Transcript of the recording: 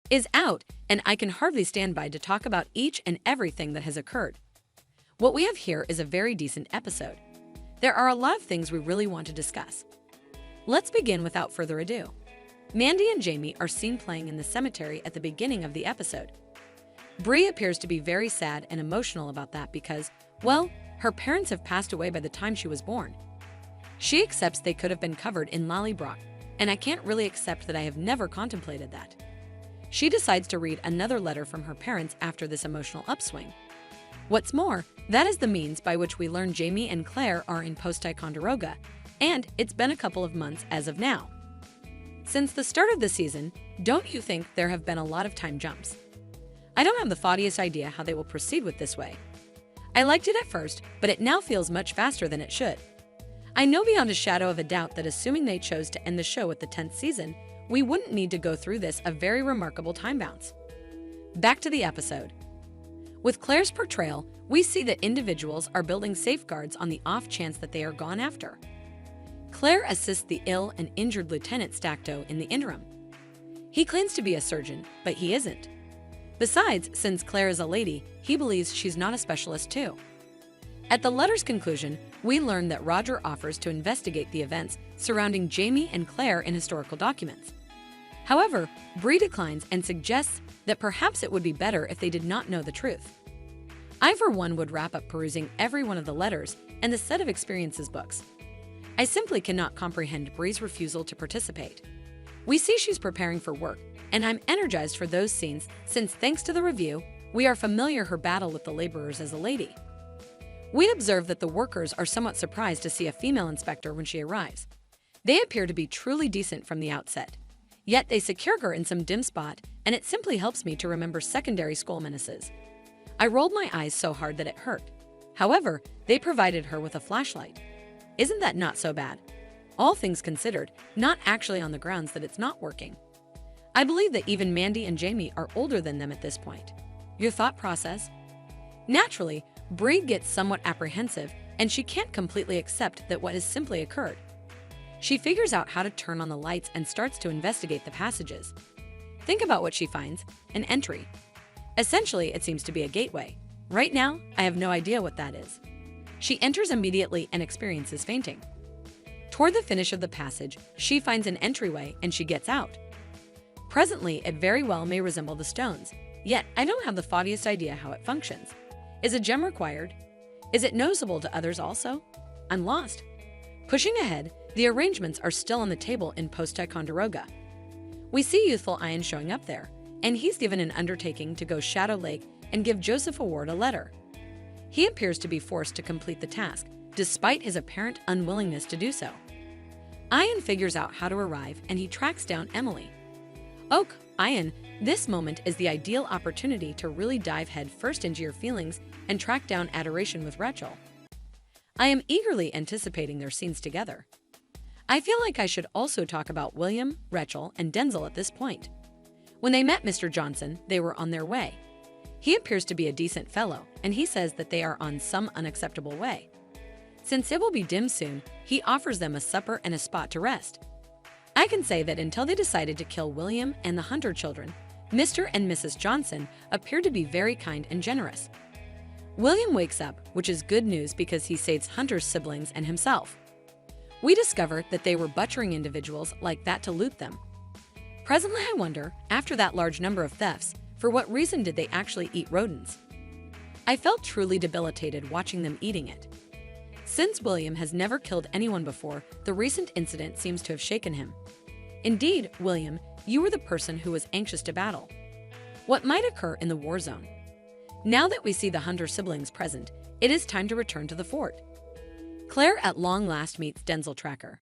is out, and I can hardly stand by to talk about each and everything that has occurred. What we have here is a very decent episode. There are a lot of things we really want to discuss. Let's begin without further ado. Mandy and Jamie are seen playing in the cemetery at the beginning of the episode. Bree appears to be very sad and emotional about that because, well, her parents have passed away by the time she was born. She accepts they could have been covered in lollybrock, and I can't really accept that I have never contemplated that. She decides to read another letter from her parents after this emotional upswing. What's more, that is the means by which we learn Jamie and Claire are in post-Ticonderoga, and it's been a couple of months as of now. Since the start of the season, don't you think there have been a lot of time jumps? I don't have the foggiest idea how they will proceed with this way. I liked it at first, but it now feels much faster than it should. I know beyond a shadow of a doubt that assuming they chose to end the show at the 10th season, we wouldn't need to go through this a very remarkable time bounce. Back to the episode. With Claire's portrayal, we see that individuals are building safeguards on the off chance that they are gone after. Claire assists the ill and injured Lieutenant Stacto in the interim. He claims to be a surgeon, but he isn't. Besides, since Claire is a lady, he believes she's not a specialist too. At the letter's conclusion, we learn that Roger offers to investigate the events surrounding Jamie and Claire in historical documents. However, Bree declines and suggests that perhaps it would be better if they did not know the truth. I, for one, would wrap up perusing every one of the letters and the set of experiences books. I simply cannot comprehend Bree's refusal to participate. We see she's preparing for work, and I'm energized for those scenes since, thanks to the review, we are familiar her battle with the laborers as a lady. We observe that the workers are somewhat surprised to see a female inspector when she arrives. They appear to be truly decent from the outset. Yet they secure her in some dim spot, and it simply helps me to remember secondary school menaces. I rolled my eyes so hard that it hurt. However, they provided her with a flashlight. Isn't that not so bad? All things considered, not actually on the grounds that it's not working. I believe that even Mandy and Jamie are older than them at this point. Your thought process? Naturally, Bree gets somewhat apprehensive, and she can't completely accept that what has simply occurred. She figures out how to turn on the lights and starts to investigate the passages. Think about what she finds: an entry. Essentially, it seems to be a gateway. Right now, I have no idea what that is. She enters immediately and experiences fainting. Toward the finish of the passage, she finds an entryway and she gets out. Presently, it very well may resemble the stones, yet I don't have the foggiest idea how it functions. Is a gem required? Is it noticeable to others also? I'm lost. Pushing ahead, the arrangements are still on the table in post-Ticonderoga. We see youthful Ian showing up there, and he's given an undertaking to go Shadow Lake and give Joseph Award a letter. He appears to be forced to complete the task, despite his apparent unwillingness to do so. Ian figures out how to arrive, and he tracks down Emily. Oak, Ian, this moment is the ideal opportunity to really dive headfirst into your feelings and track down adoration with Rachel. I am eagerly anticipating their scenes together. I feel like I should also talk about William, Rachel, and Denzel at this point. When they met Mr. Johnson, they were on their way. He appears to be a decent fellow, and he says that they are on some unacceptable way. Since it will be dim soon, he offers them a supper and a spot to rest. I can say that until they decided to kill William and the Hunter children, Mr. and Mrs. Johnson appeared to be very kind and generous. William wakes up, which is good news because he saves Hunter's siblings and himself. We discover that they were butchering individuals like that to loot them. Presently, I wonder, after that large number of thefts, for what reason did they actually eat rodents? I felt truly debilitated watching them eating it. Since William has never killed anyone before, the recent incident seems to have shaken him. Indeed, William, you were the person who was anxious to battle. What might occur in the war zone? Now that we see the Hunter siblings present, it is time to return to the fort. Claire at long last meets Denzel Tracker.